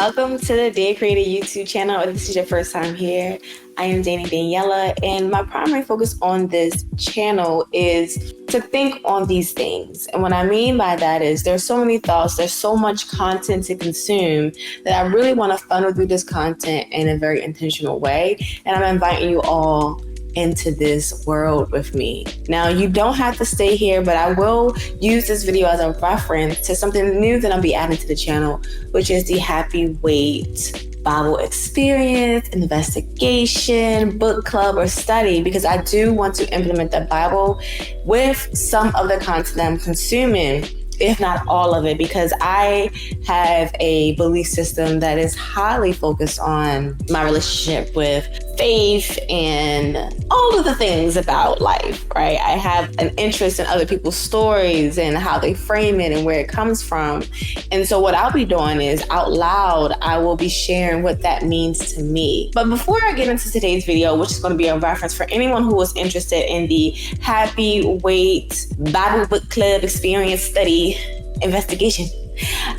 Welcome to the Dear Creator YouTube channel. If this is your first time here, I am Daniela, and my primary focus on this channel is to think on these things. And what I mean by that is there's so many thoughts, there's so much content to consume that I really want to funnel through this content in a very intentional way. And I'm inviting you all into this world with me. Now, you don't have to stay here, but I will use this video as a reference to something new that I'll be adding to the channel, which is the Happy Weight Bible experience, investigation, book club, or study, because I do want to implement the Bible with some of the content that I'm consuming, if not all of it, because I have a belief system that is highly focused on my relationship with faith and all of the things about life, right? I have an interest in other people's stories and how they frame it and where it comes from. And so what I'll be doing is out loud, I will be sharing what that means to me. But before I get into today's video, which is going to be a reference for anyone who was interested in the Happy Weight Bible Book Club experience, study, investigation,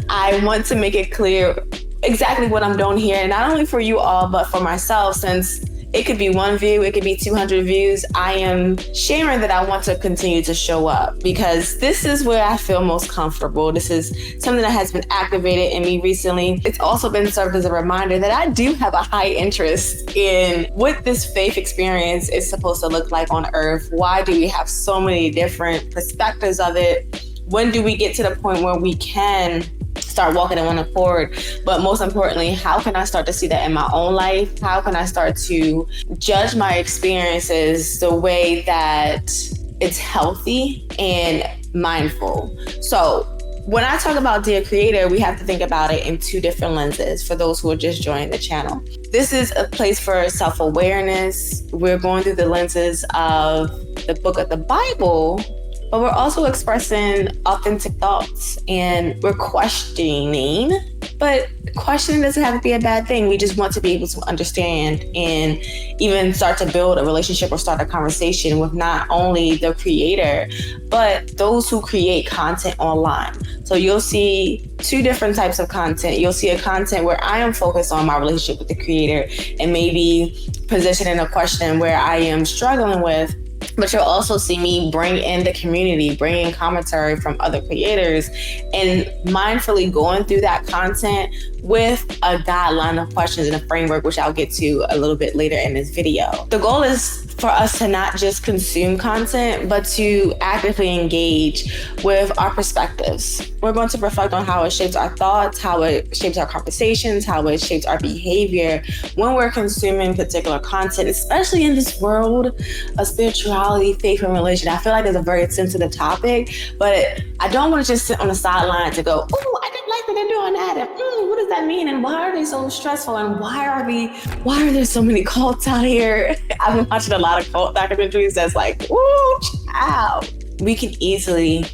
I want to make it clear exactly what I'm doing here, and not only for you all, but for myself, since it could be one view, it could be 200 views. I am sharing that I want to continue to show up because this is where I feel most comfortable. This is something that has been activated in me recently. It's also been served as a reminder that I do have a high interest in what this faith experience is supposed to look like on earth. Why do we have so many different perspectives of it? When do we get to the point where we can start walking in one accord? But most importantly, how can I start to see that in my own life? How can I start to judge my experiences the way that it's healthy and mindful? So when I talk about Dear Creator, we have to think about it in two different lenses for those who are just joining the channel. This is a place for self-awareness. We're going through the lenses of the book of the Bible, but we're also expressing authentic thoughts and we're questioning, but questioning doesn't have to be a bad thing. We just want to be able to understand and even start to build a relationship or start a conversation with not only the creator, but those who create content online. So you'll see two different types of content. You'll see a content where I am focused on my relationship with the creator and maybe positioning a question where I am struggling with. But you'll also see me bring in the community, bring in commentary from other creators, and mindfully going through that content with a guideline of questions and a framework, which I'll get to a little bit later in this video. The goal is for us to not just consume content, but to actively engage with our perspectives. We're going to reflect on how it shapes our thoughts, how it shapes our conversations, how it shapes our behavior when we're consuming particular content, especially in this world of spirituality, faith, and religion. I feel like it's a very sensitive topic, but I don't want to just sit on the sideline to go, oh, I didn't like that they're doing that, and what does that mean, and why are they so stressful, and why are there so many cults out here? I've been watching a lot of cult documentaries that's like, woo, child. We can easily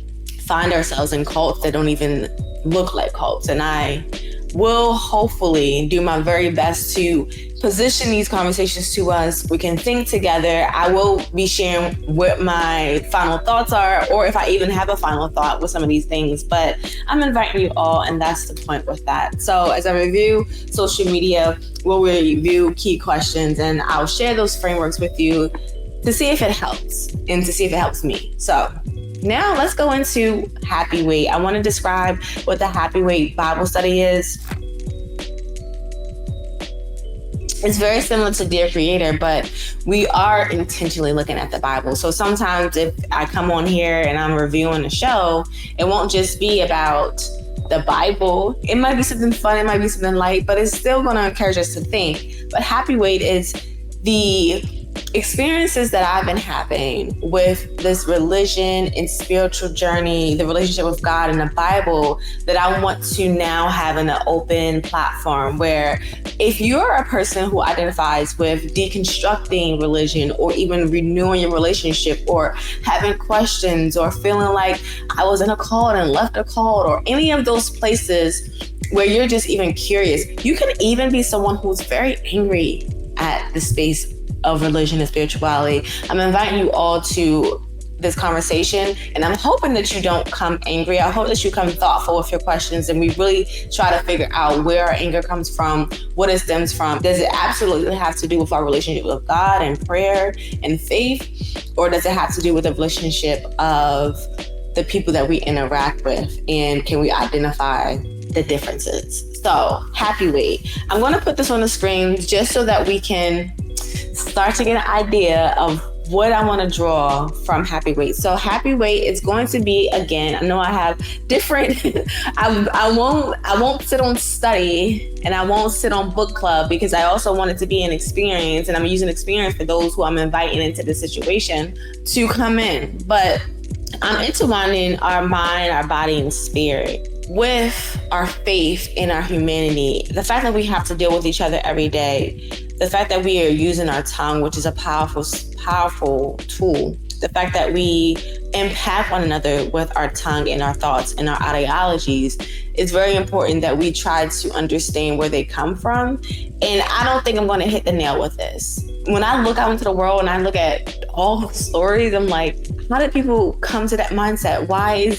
find ourselves in cults that don't even look like cults, and I will hopefully do my very best to position these conversations to us. We can think together. I will be sharing what my final thoughts are, or if I even have a final thought with some of these things, but I'm inviting you all, and that's the point with that. So as I review social media, we'll review key questions, and I'll share those frameworks with you to see if it helps and to see if it helps me. So now let's go into Happy Weight. I want to describe what the Happy Weight Bible study is. It's very similar to Dear Creator, but we are intentionally looking at the Bible. So sometimes if I come on here and I'm reviewing a show, it won't just be about the Bible. It might be something fun, it might be something light, but it's still going to encourage us to think. But Happy Weight is the experiences that I've been having with this religion and spiritual journey, the relationship with God and the Bible, that I want to now have in an open platform where if you're a person who identifies with deconstructing religion or even renewing your relationship or having questions or feeling like I was in a cult and left a cult or any of those places where you're just even curious, you can even be someone who's very angry at the space of religion and spirituality. I'm inviting you all to this conversation, and I'm hoping that you don't come angry. I hope that you come thoughtful with your questions, and we really try to figure out where our anger comes from, what it stems from. Does it absolutely have to do with our relationship with God and prayer and faith, or does it have to do with the relationship of the people that we interact with, and can we identify the differences? So, happy weight. I'm going to put this on the screen just so that we can start to get an idea of what I want to draw from happy weight. So happy weight is going to be, again, I know I have different, I won't sit on study and I won't sit on book club, because I also want it to be an experience, and I'm using experience for those who I'm inviting into the situation to come in. But I'm intertwining our mind, our body, and spirit with our faith in our humanity. The fact that we have to deal with each other every day, the fact that we are using our tongue, which is a powerful tool, the fact that we impact one another with our tongue and our thoughts and our ideologies, it's very important that we try to understand where they come from. And I don't think I'm going to hit the nail with this. When I look out into the world and I look at all the stories, I'm like, how did people come to that mindset? Why do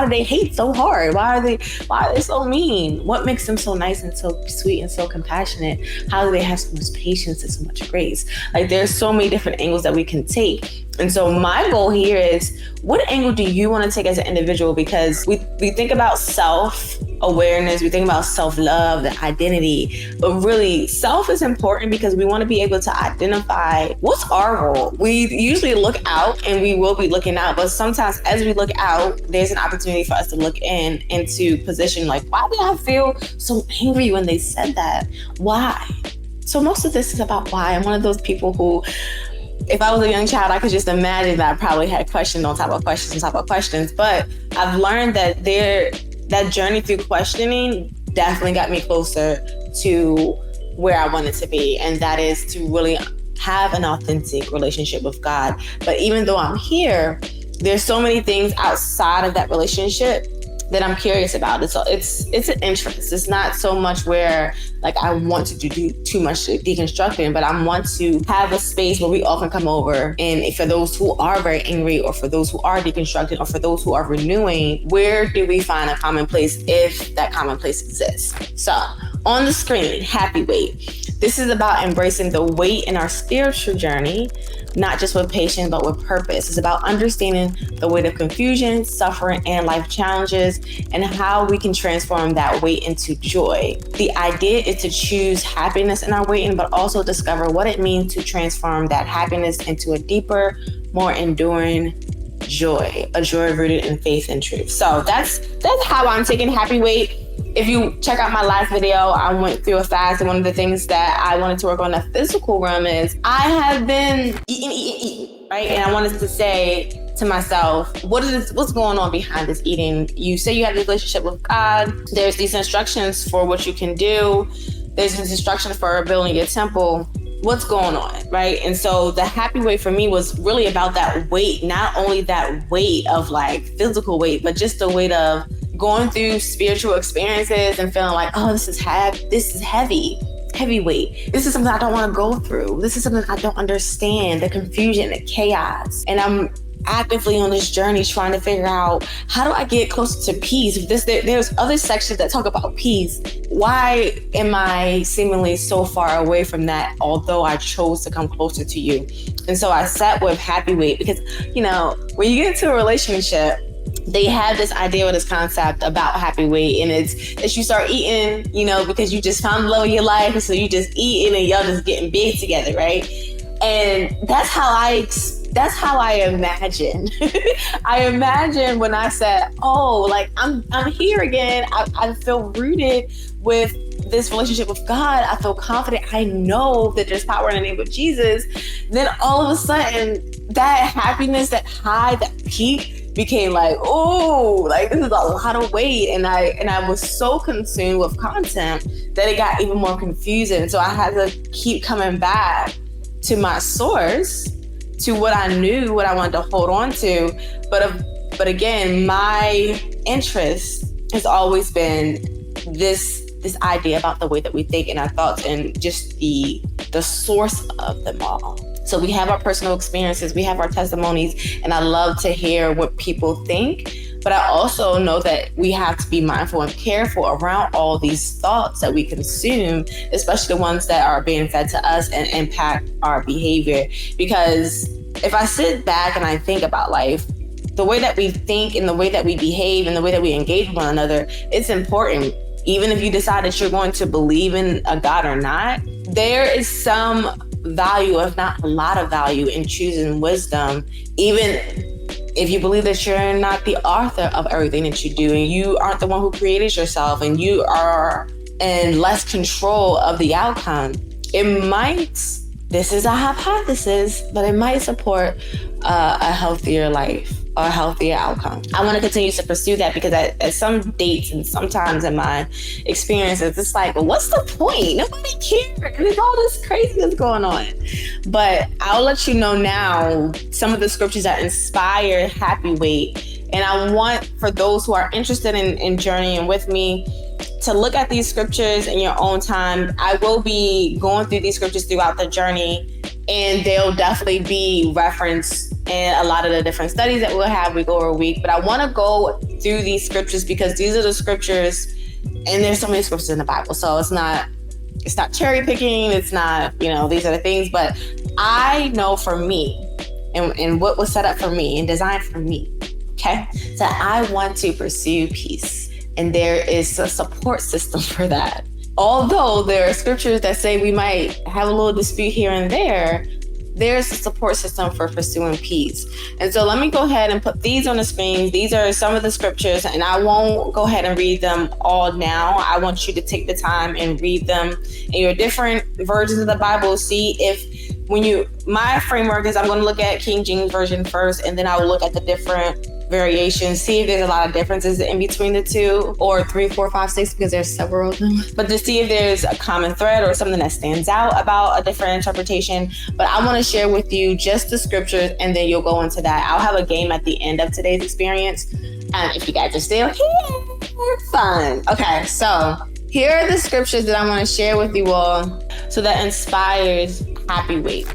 they hate so hard? Why are they so mean? What makes them so nice and so sweet and so compassionate? How do they have so much patience and so much grace? Like, there's so many different angles that we can take. And so my goal here is, what angle do you want to take as an individual? Because we think about self-awareness, we think about self-love, the identity, but really self is important because we want to be able to identify what's our role. We usually look out, and we will be looking out, but sometimes as we look out, there's an opportunity for us to look into position, like, why did I feel so angry when they said that? Why? So most of this is about why. I'm one of those people who, if I was a young child, I could just imagine that I probably had questions on top of questions on top of questions. But I've learned that that journey through questioning definitely got me closer to where I wanted to be. And that is to really have an authentic relationship with God. But even though I'm here, there's so many things outside of that relationship that I'm curious about. It's an interest. It's not so much where, like, I want to do too much deconstructing, but I want to have a space where we all can come over. And for those who are very angry, or for those who are deconstructing, or for those who are renewing, where do we find a common place, if that common place exists? So on the screen, happy weight. This is about embracing the weight in our spiritual journey, not just with patience, but with purpose. It's about understanding the weight of confusion, suffering, and life challenges, and how we can transform that weight into joy. The idea is to choose happiness in our waiting, but also discover what it means to transform that happiness into a deeper, more enduring joy, a joy rooted in faith and truth. So that's how I'm taking happy weight. If you check out my last video, I went through a fast, and one of the things that I wanted to work on the physical realm is I have been eating, right? And I wanted to say to myself, what's going on behind this eating? You say you have a relationship with God. There's these instructions for what you can do. There's this instruction for building your temple. What's going on, right? And so the happy weight for me was really about that weight, not only that weight of like physical weight, but just the weight of going through spiritual experiences and feeling like, oh, this is heavy weight. This is something I don't want to go through. This is something I don't understand, the confusion, the chaos. And I'm actively on this journey trying to figure out, how do I get closer to peace? There's other sections that talk about peace. Why am I seemingly so far away from that, although I chose to come closer to you? And so I sat with happy weight, because, you know, when you get into a relationship, they have this idea or this concept about happy weight, and it's that you start eating, you know, because you just found the love of your life, and so you just eating and y'all just getting big together, right? And that's how I imagine. I imagine when I said, oh, like I'm here again. I feel rooted with this relationship with God. I feel confident. I know that there's power in the name of Jesus. Then all of a sudden, that happiness, that high, that peak became like, oh, like this is a lot of weight. And I was so consumed with content that it got even more confusing. So I had to keep coming back to my source, to what I knew, what I wanted to hold on to. But again, my interest has always been this idea about the way that we think and our thoughts, and just the source of them all. So we have our personal experiences, we have our testimonies, and I love to hear what people think. But I also know that we have to be mindful and careful around all these thoughts that we consume, especially the ones that are being fed to us and impact our behavior. Because if I sit back and I think about life, the way that we think and the way that we behave and the way that we engage with one another, it's important. Even if you decide that you're going to believe in a God or not, there is some value, if not a lot of value, in choosing wisdom, even if you believe that you're not the author of everything that you do and you aren't the one who created yourself and you are in less control of the outcome. It might, this is a hypothesis, but it might support a healthier life or a healthier outcome. I want to continue to pursue that because at some dates and sometimes in my experiences, it's like, well, what's the point? Nobody cares. There's all this craziness going on. But I'll let you know now some of the scriptures that inspire happy weight. And I want for those who are interested in journeying with me to look at these scriptures in your own time. I will be going through these scriptures throughout the journey, and they'll definitely be referenced in a lot of the different studies that we'll have. We go over a week, but I want to go through these scriptures because these are the scriptures, and there's so many scriptures in the Bible. So it's not cherry picking. It's not, these are the things, but I know for me and what was set up for me and designed for me. Okay. So I want to pursue peace. And there is a support system for that. Although there are scriptures that say we might have a little dispute here and there, there's a support system for pursuing peace. And so let me go ahead and put these on the screen. These are some of the scriptures, and I won't go ahead and read them all now. I want you to take the time and read them in your different versions of the Bible. See if my framework is I'm going to look at King James Version first, and then I will look at the different variations, see if there's a lot of differences in between the two, or 3, 4, 5, 6, because there's several of them. But to see if there's a common thread or something that stands out about a different interpretation. But I want to share with you just the scriptures, and then you'll go into that. I'll have a game at the end of today's experience. And if you guys are still here, fun. Okay, so here are the scriptures that I want to share with you all so that inspires happy weight.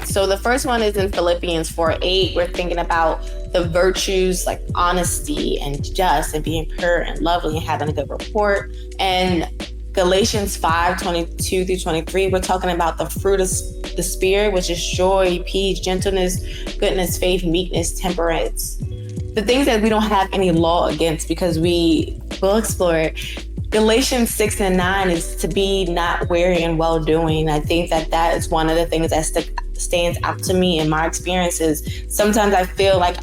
So the first one is in Philippians 4:8. We're thinking about the virtues like honesty and just and being pure and lovely and having a good report. And Galatians 5:22 through 23, we're talking about the fruit of the Spirit, which is joy, peace, gentleness, goodness, faith, meekness, temperance. The things that we don't have any law against because we will explore it. Galatians 6:9 is to be not weary and well-doing. I think that is one of the things that stands out to me in my experiences. Sometimes I feel like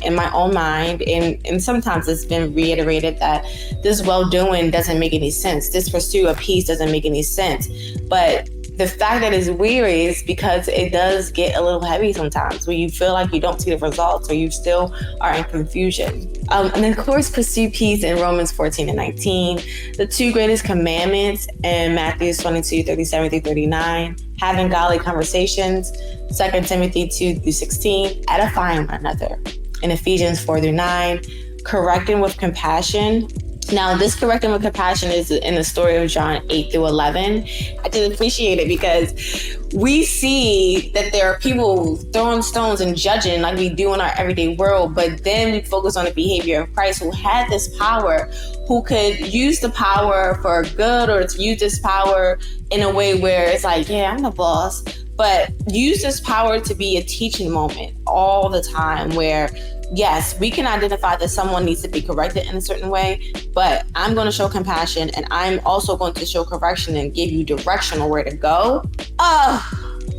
in my own mind, and sometimes it's been reiterated that this well-doing doesn't make any sense. This pursuit of peace doesn't make any sense. But the fact that it's weary is because it does get a little heavy sometimes where you feel like you don't see the results or you still are in confusion. And then of course, pursue peace in Romans 14:19. The 2 greatest commandments in Matthew 22:37 through 39. Having godly conversations, 2 Timothy 2 through 16. Edifying one another in Ephesians 4 through 9. Correcting with compassion. Now, this correcting with compassion is in the story of John 8 through 11. I just appreciate it because we see that there are people throwing stones and judging like we do in our everyday world, but then we focus on the behavior of Christ, who had this power, who could use the power for good or to use this power in a way where it's like, yeah, I'm the boss, but use this power to be a teaching moment all the time where yes, we can identify that someone needs to be corrected in a certain way, but I'm going to show compassion and I'm also going to show correction and give you direction on where to go.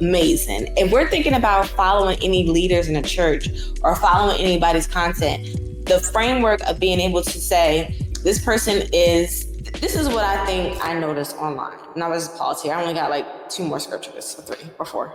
Amazing. If we're thinking about following any leaders in a church or following anybody's content, the framework of being able to say, this is what I think I noticed online. And I was pause here. I only got like 2 more scriptures, 3 or 4.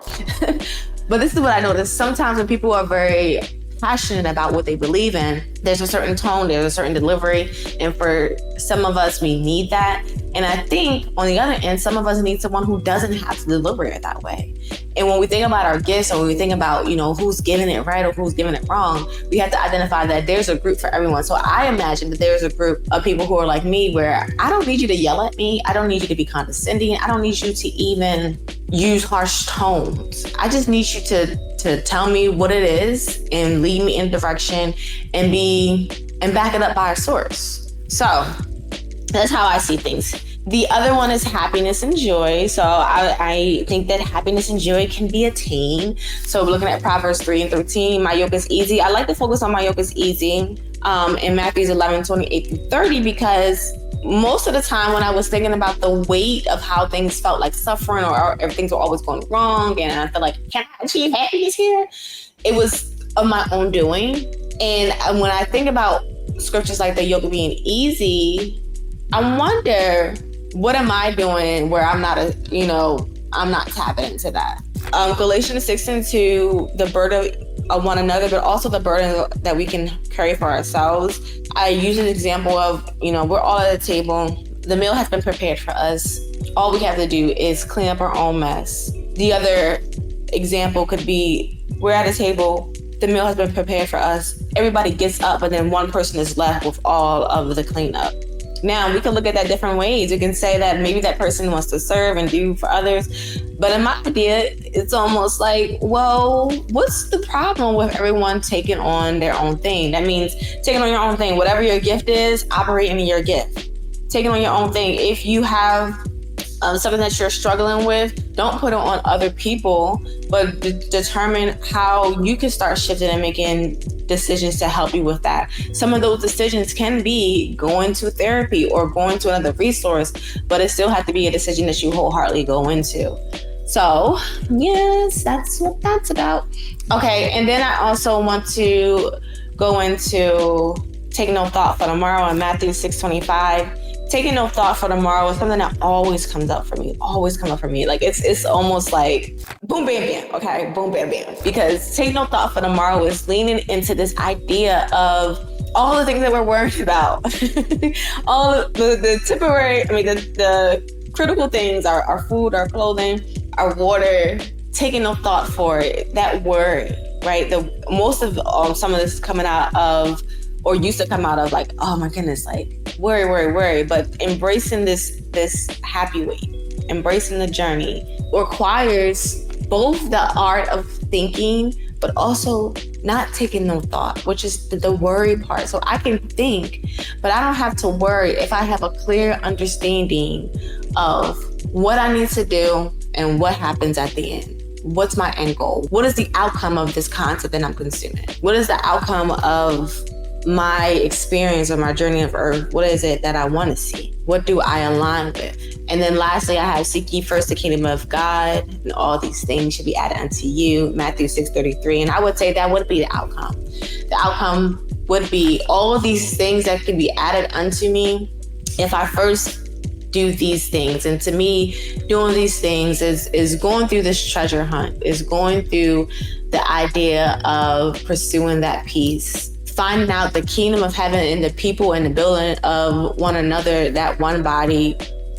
But this is what I noticed. Sometimes when people are very passionate about what they believe in, there's a certain tone, there's a certain delivery, and for some of us we need that. And I think on the other end, some of us need someone who doesn't have to deliver it that way. And when we think about our gifts, or when we think about, who's giving it right or who's giving it wrong, we have to identify that there's a group for everyone. So I imagine that there's a group of people who are like me, where I don't need you to yell at me. I don't need you to be condescending. I don't need you to even use harsh tones. I just need you to tell me what it is and lead me in direction and back it up by a source. So that's how I see things. The other one is happiness and joy. So I think that happiness and joy can be attained. So we're looking at Proverbs 3:13. My yoke is easy. I like to focus on my yoke is easy in Matthew 11:28-30, because most of the time when I was thinking about the weight of how things felt like suffering, or everything were always going wrong, and I felt like, can I achieve happiness here? It was of my own doing. And when I think about scriptures like the yoke being easy, I wonder, what am I doing where I'm not I'm not tapping into that? Galatians 6:2, the burden of one another, but also the burden that we can carry for ourselves. I use an example of, we're all at a table. The meal has been prepared for us. All we have to do is clean up our own mess. The other example could be, we're at a table. The meal has been prepared for us. Everybody gets up, but then one person is left with all of the cleanup. Now, we can look at that different ways. We can say that maybe that person wants to serve and do for others. But in my idea, it's almost like, well, what's the problem with everyone taking on their own thing? That means taking on your own thing. Whatever your gift is, operating in your gift. Taking on your own thing. If you have something that you're struggling with, don't put it on other people, but determine how you can start shifting and making decisions to help you with that. Some of those decisions can be going to therapy or going to another resource, but it still has to be a decision that you wholeheartedly go into. So yes, that's what that's about. Okay, and then I also want to go into take no thought for tomorrow in Matthew 6:25. Taking no thought for tomorrow is something that always comes up for me. Like it's almost like boom, bam, bam. Okay, boom, bam, bam. Because take no thought for tomorrow is leaning into this idea of all the things that we're worried about. All the temporary, the critical things, our food, our clothing, our water, taking no thought for it, that worry, right? Most of some of this is coming out of, or used to come out of, like, oh my goodness, like worry. But embracing this happy weight, embracing the journey requires both the art of thinking, but also not taking no thought, which is the worry part. So I can think, but I don't have to worry if I have a clear understanding of what I need to do and what happens at the end. What's my end goal? What is the outcome of this content that I'm consuming? What is the outcome of my experience or my journey of earth? What is it that I want to see? What do I align with? And then lastly, I have seek ye first the kingdom of God, and all these things should be added unto you, Matthew 6:33. And I would say that would be the outcome. The outcome would be all of these things that can be added unto me if I first do these things. And to me, doing these things is going through this treasure hunt, is going through the idea of pursuing that peace, finding out the kingdom of heaven and the people and the building of one another, that one body.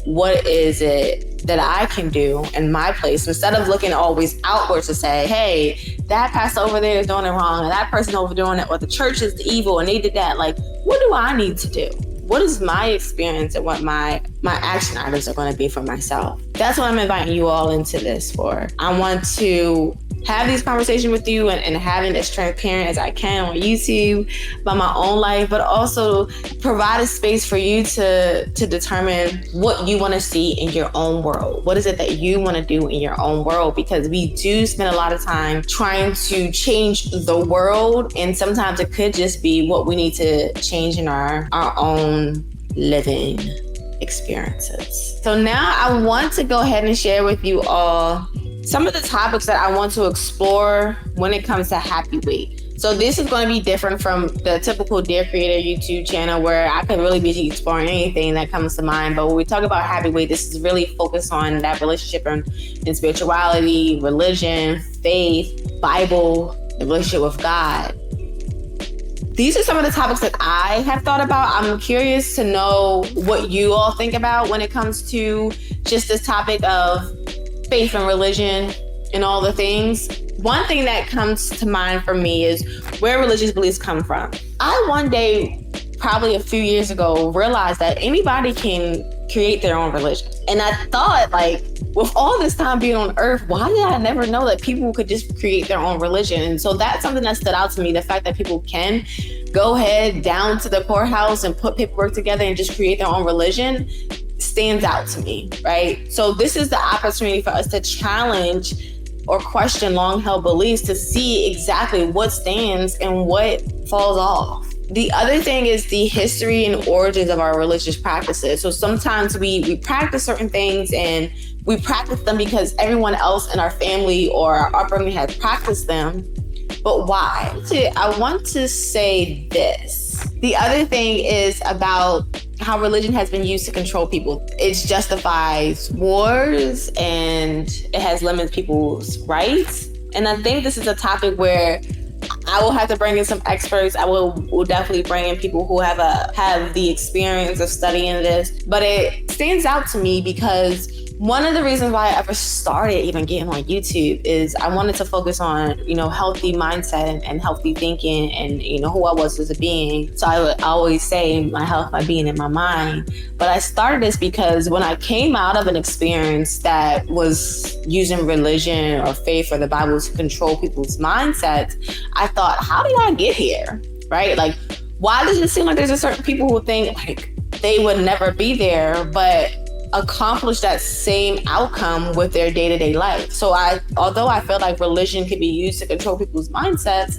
What is it that I can do in my place, instead of looking always outwards to say, hey, that pastor over there is doing it wrong, and that person over doing it, or the church is evil and they did that. Like, what do I need to do? What is my experience and what my action items are going to be for myself? That's what I'm inviting you all into this for. I want to have these conversations with you and having as transparent as I can on YouTube about my own life, but also provide a space for you to determine what you want to see in your own world. What is it that you want to do in your own world? Because we do spend a lot of time trying to change the world, and sometimes it could just be what we need to change in our own living experiences. So now I want to go ahead and share with you all some of the topics that I want to explore when it comes to happy weight. So this is going to be different from the typical Dear Creator YouTube channel, where I could really be exploring anything that comes to mind. But when we talk about happy weight, this is really focused on that relationship in spirituality, religion, faith, Bible, the relationship with God. these are some of the topics that I have thought about. I'm curious to know what you all think about when it comes to just this topic of faith and religion and all the things. One thing that comes to mind for me is where religious beliefs come from. I one day, probably a few years ago, realized that anybody can create their own religion. And I thought, like, with all this time being on earth, why did I never know that people could just create their own religion? And so that's something that stood out to me, the fact that people can go ahead down to the courthouse and put paperwork together and just create their own religion stands out to me, right? So this is the opportunity for us to challenge or question long-held beliefs to see exactly what stands and what falls off. The other thing is the history and origins of our religious practices. So sometimes we practice certain things and we practice them because everyone else in our family or our upbringing has practiced them. But why? I want to say this. The other thing is about how religion has been used to control people. It justifies wars and it has limited people's rights. And I think this is a topic where I will have to bring in some experts. I will definitely bring in people who have the experience of studying this. But it stands out to me because one of the reasons why I ever started even getting on YouTube is I wanted to focus on, healthy mindset and healthy thinking and, who I was as a being. So I would always say my health, my being, and my mind. But I started this because when I came out of an experience that was using religion or faith or the Bible to control people's mindsets, I thought, how did I get here? Right? Like, why does it seem like there's a certain people who think like they would never be there, but accomplish that same outcome with their day-to-day life? So although I feel like religion can be used to control people's mindsets,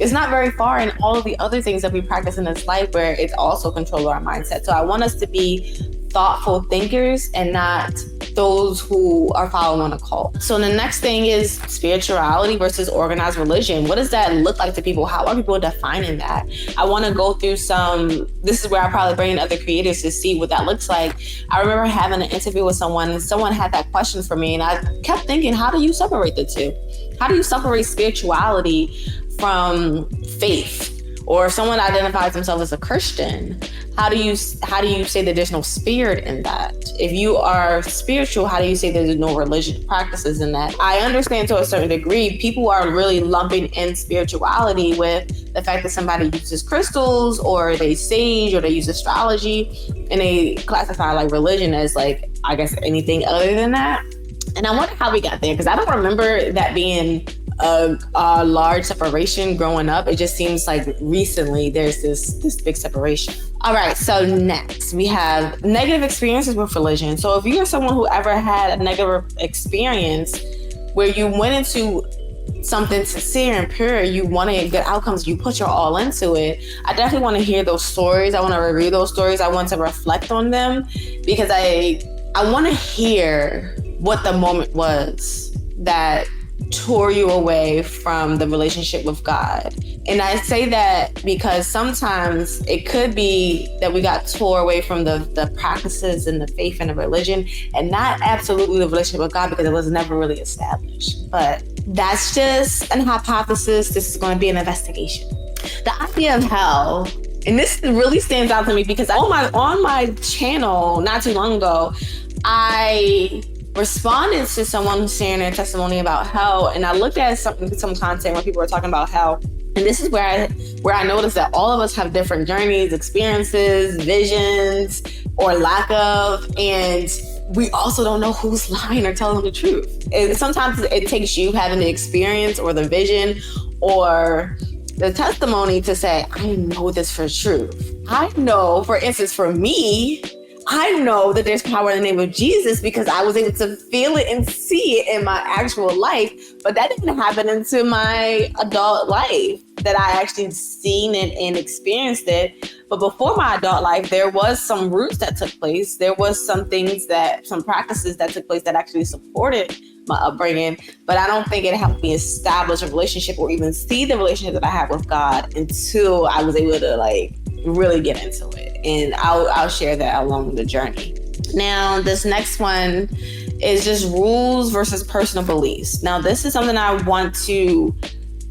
it's not very far in all of the other things that we practice in this life where it's also control our mindset. So I want us to be thoughtful thinkers and not those who are following a cult. So the next thing is spirituality versus organized religion. What does that look like to people? How are people defining that? I want to go through this is where I probably bring in other creators to see what that looks like. I remember having an interview with someone and someone had that question for me and I kept thinking, how do you separate the two? How do you separate spirituality from faith? Or if someone identifies themselves as a Christian, how do you say that there's no spirit in that? If you are spiritual, how do you say there's no religious practices in that? I understand to a certain degree, people are really lumping in spirituality with the fact that somebody uses crystals or they sage or they use astrology, and they classify like religion as like, I guess, anything other than that. And I wonder how we got there, because I don't remember that being a large separation growing up. It just seems like recently there's this big separation. All right, so next we have negative experiences with religion. So if you're someone who ever had a negative experience where you went into something sincere and pure, you wanted good outcomes, you put your all into it, I definitely want to hear those stories. I want to review those stories. I want to reflect on them because I want to hear what the moment was that tore you away from the relationship with God. And I say that because sometimes it could be that we got tore away from the practices and the faith and the religion, and not absolutely the relationship with God, because it was never really established. But that's just an hypothesis. This is going to be an investigation. The idea of hell, and this really stands out to me because on my channel not too long ago, I responded to someone who's sharing their testimony about hell, and I looked at some content where people were talking about hell, and this is where I noticed that all of us have different journeys, experiences, visions, or lack of, and we also don't know who's lying or telling the truth. And sometimes it takes you having the experience or the vision or the testimony to say, I know this for truth. I know, for instance, for me, I know that there's power in the name of Jesus because I was able to feel it and see it in my actual life, but that didn't happen into my adult life that I actually seen it and experienced it. But before my adult life, there was some roots that took place. There was some practices that took place that actually supported my upbringing, but I don't think it helped me establish a relationship or even see the relationship that I have with God until I was able to really get into it. And I'll share that along the journey. Now, this next one is just rules versus personal beliefs. Now, this is something I want to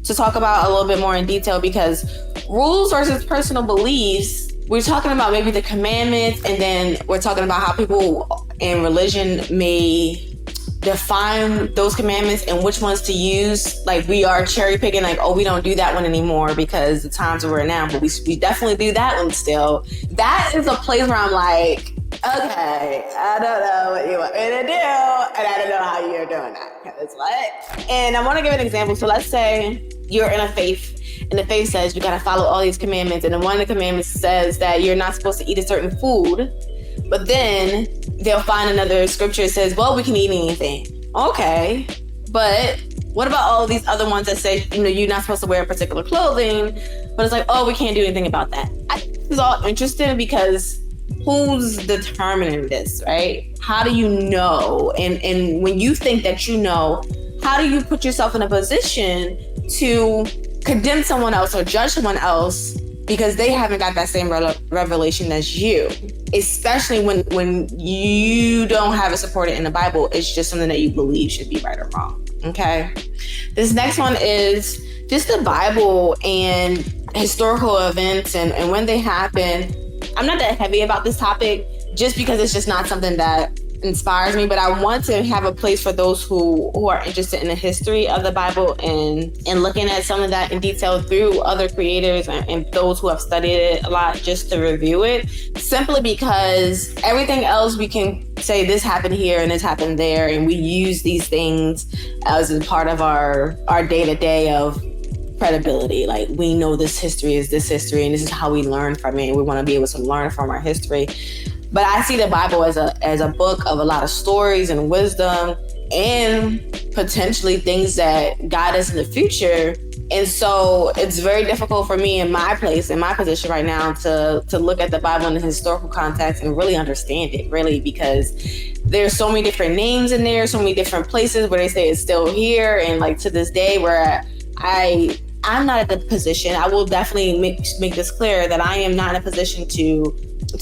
to talk about a little bit more in detail, because rules versus personal beliefs, we're talking about maybe the commandments, and then we're talking about how people in religion may define those commandments and which ones to use. Like, we are cherry picking, like, oh, we don't do that one anymore because the times we're in now, but we definitely do that one still. That is a place where I'm like, okay, I don't know what you want me to do, and I don't know how you're doing that. Because what? And I want to give an example. So let's say you're in a faith, and the faith says you got to follow all these commandments, and then one of the commandments says that you're not supposed to eat a certain food. But then they'll find another scripture that says, well, we can eat anything. Okay, but what about all these other ones that say, you're not supposed to wear particular clothing, but it's like, oh, we can't do anything about that. I think this is all interesting, because who's determining this, right? How do you know? And when you think that you know, how do you put yourself in a position to condemn someone else or judge someone else because they haven't got that same revelation as you? Especially when you don't have it supported in the Bible. It's just something that you believe should be right or wrong. Okay. This next one is just the Bible and historical events and when they happen. I'm not that heavy about this topic just because it's just not something that inspires me, but I want to have a place for those who are interested in the history of the Bible and looking at some of that in detail through other creators and those who have studied it a lot, just to review it, simply because everything else we can say this happened here and this happened there, and we use these things as a part of our day-to-day of credibility. Like, we know this history is this history, and this is how we learn from it, and we want to be able to learn from our history. But I see the Bible as a book of a lot of stories and wisdom and potentially things that guide us in the future. And so it's very difficult for me in my position right now to look at the Bible in the historical context and really understand it, really, because there's so many different names in there, so many different places where they say it's still here. And like to this day where I'm not at the position, I will definitely make this clear that I am not in a position to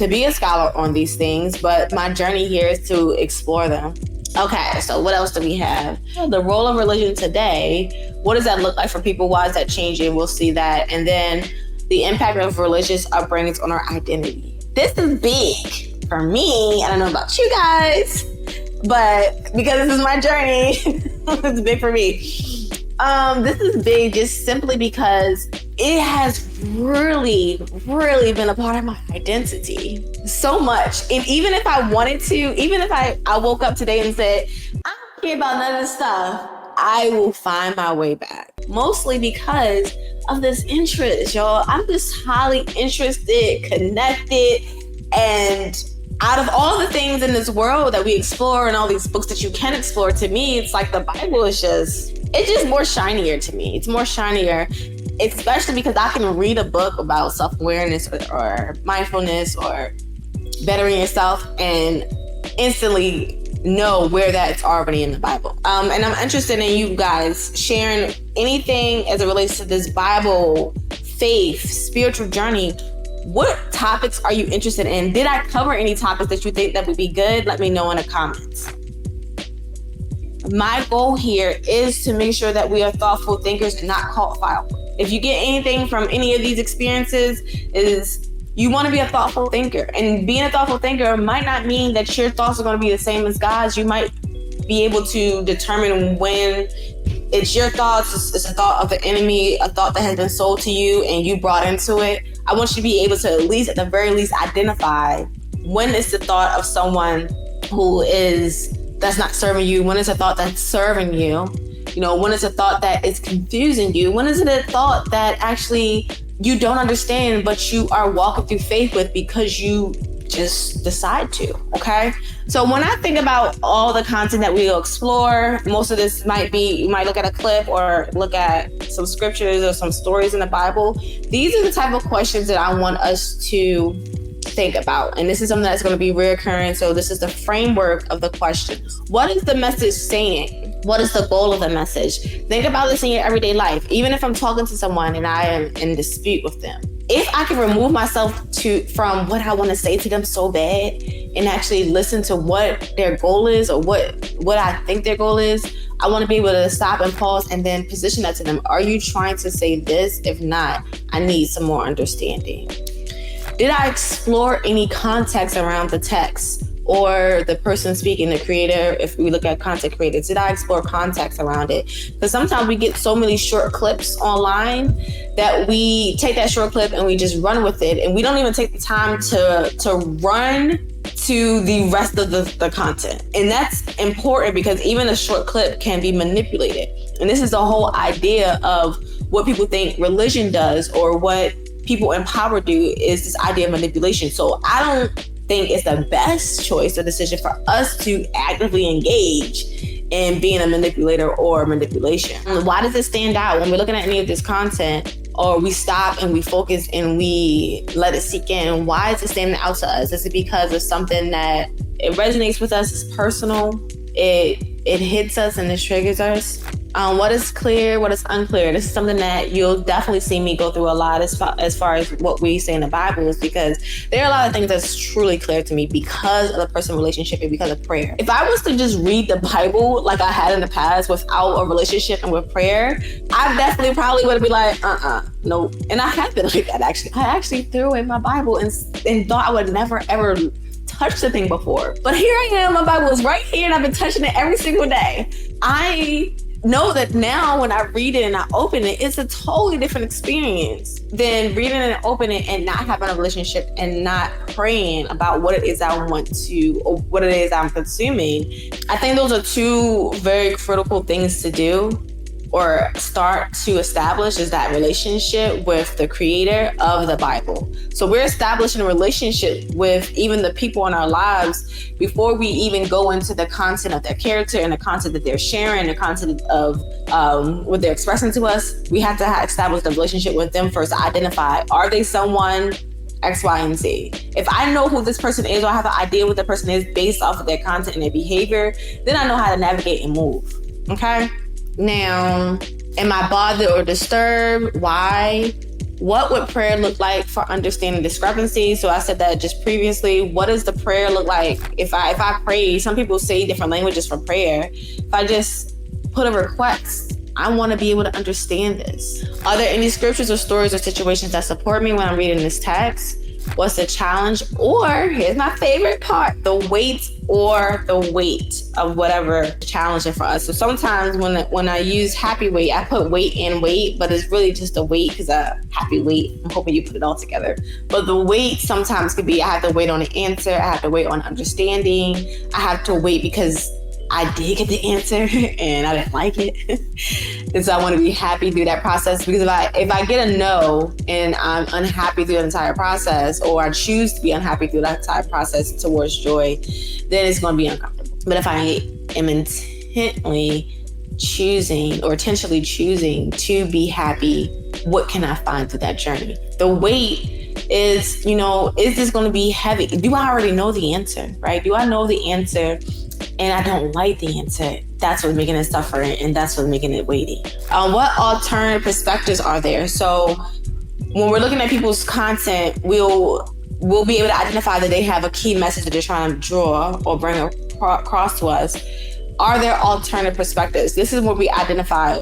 be a scholar on these things, but my journey here is to explore them. Okay, so what else do we have? The role of religion today. What does that look like for people? Why is that changing? We'll see that. And then the impact of religious upbringings on our identity. This is big for me. I don't know about you guys, but because this is my journey, it's big for me. This is big just simply because it has really, really been a part of my identity so much. And even if I wanted to, even if I woke up today and said, I don't care about none of this stuff, I will find my way back. Mostly because of this interest, y'all. I'm just highly interested, connected, and out of all the things in this world that we explore and all these books that you can explore, to me, it's like the Bible is just more shinier to me. It's more shinier, especially because I can read a book about self-awareness or mindfulness or bettering yourself and instantly know where that's already in the Bible. And I'm interested in you guys sharing anything as it relates to this Bible, faith, spiritual journey. What topics are you interested in? Did I cover any topics that you think that would be good? Let me know in the comments. My goal here is to make sure that we are thoughtful thinkers and not cult followers. If you get anything from any of these experiences, is you want to be a thoughtful thinker. And being a thoughtful thinker might not mean that your thoughts are going to be the same as God's. You might be able to determine when it's your thoughts, it's a thought of the enemy, a thought that has been sold to you and you brought into it. I want you to be able to at the very least, identify when it's the thought of someone that's not serving you, when it's a thought that's serving you, when it's a thought that is confusing you, when is it a thought that actually you don't understand, but you are walking through faith with because you just decide to, okay? So when I think about all the content that we'll explore, most of this might be, you might look at a clip or look at some scriptures or some stories in the Bible. These are the type of questions that I want us to think about. And this is something that's going to be reoccurring. So this is the framework of the question. What is the message saying? What is the goal of the message? Think about this in your everyday life. Even if I'm talking to someone and I am in dispute with them, if I can remove myself from what I want to say to them so bad and actually listen to what their goal is or what I think their goal is, I want to be able to stop and pause and then position that to them. Are you trying to say this? If not, I need some more understanding. Did I explore any context around the text or the person speaking, the creator? If we look at content creators, did I explore context around it? Because sometimes we get so many short clips online that we take that short clip and we just run with it, and we don't even take the time to run to the rest of the content. And that's important because even a short clip can be manipulated. And this is the whole idea of what people think religion does, or what people in power do, is this idea of manipulation. So I don't think it's the best choice or decision for us to actively engage in being a manipulator or manipulation. Why does it stand out when we're looking at any of this content, or we stop and we focus and we let it sink in? Why is it standing out to us? Is it because of something that it resonates with us, it's personal, it hits us and it triggers us? What is clear, what is unclear? This is something that you'll definitely see me go through a lot as far as what we say in the Bible, is because there are a lot of things that's truly clear to me because of the personal relationship and because of prayer. If I was to just read the Bible like I had in the past without a relationship and with prayer, I definitely probably would be like, nope. And I have been like that, actually. I actually threw away my Bible and thought I would never, ever touch the thing before. But here I am, my Bible is right here and I've been touching it every single day. I know that now when I read it and I open it, it's a totally different experience than reading it and opening it and not having a relationship and not praying about what it is I want to, or what it is I'm consuming. I think those are two very critical things to do or start to establish, is that relationship with the creator of the Bible. So we're establishing a relationship with even the people in our lives before we even go into the content of their character and the content that they're sharing, the content of what they're expressing to us. We have to establish a relationship with them first to identify, are they someone X, Y, and Z? If I know who this person is, or I have an idea what the person is based off of their content and their behavior, then I know how to navigate and move. Okay? Now, am I bothered or disturbed? Why? What would prayer look like for understanding discrepancies? So I said that just previously. What does the prayer look like? If I pray, some people say different languages for prayer. If I just put a request, I want to be able to understand this. Are there any scriptures or stories or situations that support me when I'm reading this text? What's the challenge? Or here's my favorite part, the weight of whatever challenging for us. So sometimes when I use happy weight, I put weight and weight, but it's really just a weight because happy weight. I'm hoping you put it all together. But the weight sometimes could be, I have to wait on an answer. I have to wait on understanding. I have to wait because I did get the answer and I didn't like it. And so I want to be happy through that process, because if I get a no and I'm unhappy through the entire process, or I choose to be unhappy through that entire process towards joy, then it's going to be uncomfortable. But if I am intentionally choosing to be happy, what can I find through that journey? The weight is, is this going to be heavy? Do I already know the answer, right? Do I know the answer and I don't like the answer? That's what's making it suffering, and that's what's making it weighty. What alternative perspectives are there? So when we're looking at people's content, we'll be able to identify that they have a key message that they're trying to draw or bring across to us. Are there alternative perspectives? This is where we identify,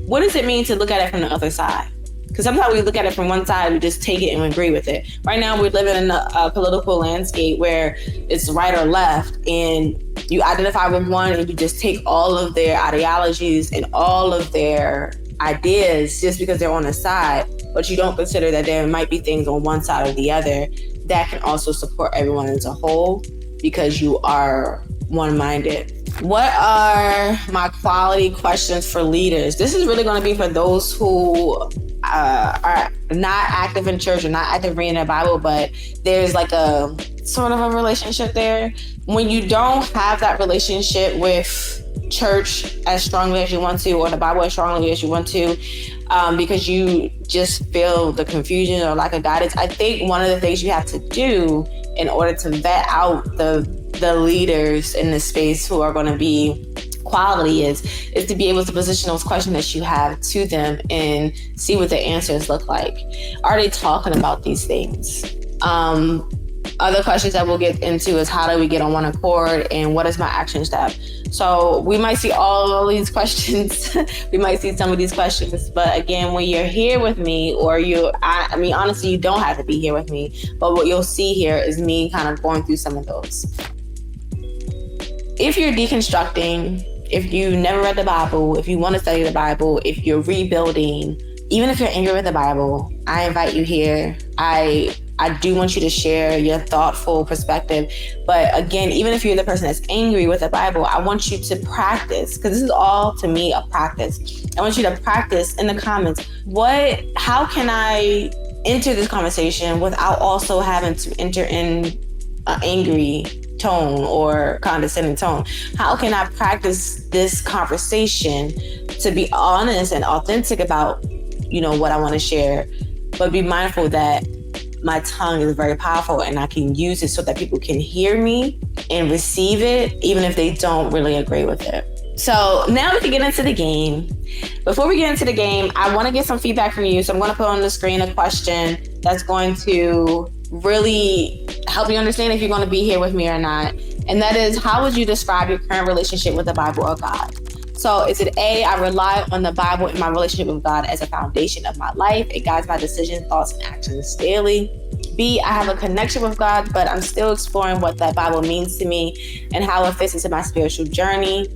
what does it mean to look at it from the other side? Because sometimes we look at it from one side, we just take it and we agree with it. Right now, we're living in a political landscape where it's right or left, and you identify with one and you just take all of their ideologies and all of their ideas just because they're on a side, but you don't consider that there might be things on one side or the other that can also support everyone as a whole, because you are one-minded. What are my quality questions for leaders? This is really going to be for those who are not active in church or not active reading the Bible, but there's like a sort of a relationship there. When you don't have that relationship with church as strongly as you want to, or the Bible as strongly as you want to, because you just feel the confusion or lack of guidance, I think one of the things you have to do in order to vet out the leaders in this space who are going to be quality is to be able to position those questions that you have to them and see what their answers look like. Are they talking about these things? Other questions that we'll get into is how do we get on one accord and what is my action step? So we might see all these questions. We might see some of these questions, but again, when you're here with me, or I mean, honestly, you don't have to be here with me, but what you'll see here is me kind of going through some of those. If you're deconstructing, if you never read the Bible, if you want to study the Bible, if you're rebuilding, even if you're angry with the Bible, I invite you here. I do want you to share your thoughtful perspective. But again, even if you're the person that's angry with the Bible, I want you to practice, because this is all, to me, a practice. I want you to practice in the comments. How can I enter this conversation without also having to enter in an angry tone or condescending tone? How can I practice this conversation to be honest and authentic about, what I want to share, but be mindful that my tongue is very powerful and I can use it so that people can hear me and receive it, even if they don't really agree with it. So now we can get into the game. Before we get into the game, I want to get some feedback from you. So I'm going to put on the screen a question that's going to really help you understand if you're going to be here with me or not. And that is, how would you describe your current relationship with the Bible or God? So is it A, I rely on the Bible in my relationship with God as a foundation of my life. It guides my decisions, thoughts, and actions daily. B, I have a connection with God, but I'm still exploring what that Bible means to me and how it fits into my spiritual journey.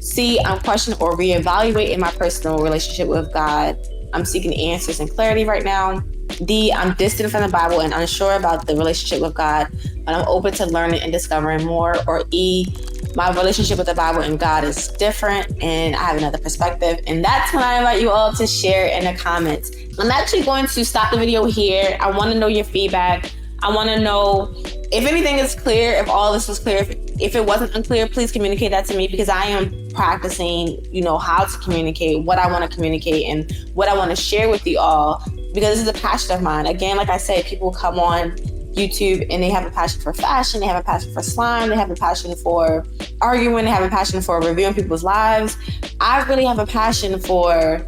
C, I'm questioning or reevaluating my personal relationship with God. I'm seeking answers and clarity right now. D, I'm distant from the Bible and unsure about the relationship with God, but I'm open to learning and discovering more. Or E, my relationship with the Bible and God is different and I have another perspective. And that's when I invite you all to share in the comments. I'm actually going to stop the video here. I want to know your feedback. I want to know if anything is clear, if all this was clear. If it wasn't unclear, please communicate that to me, because I am practicing, how to communicate, what I want to communicate, and what I want to share with you all, because this is a passion of mine. Again, like I said, people come on YouTube and they have a passion for fashion, they have a passion for slime, they have a passion for arguing, they have a passion for reviewing people's lives. I really have a passion for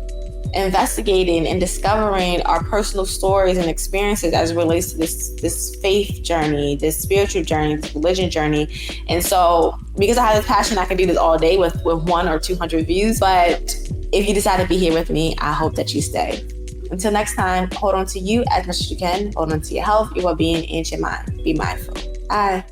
investigating and discovering our personal stories and experiences as it relates to this faith journey, this spiritual journey, this religion journey. And so because I have this passion, I can do this all day with 100 or 200 views. But if you decide to be here with me, I hope that you stay. Until next time, hold on to you as much as you can. Hold on to your health, your well-being, and your mind. Be mindful. Bye.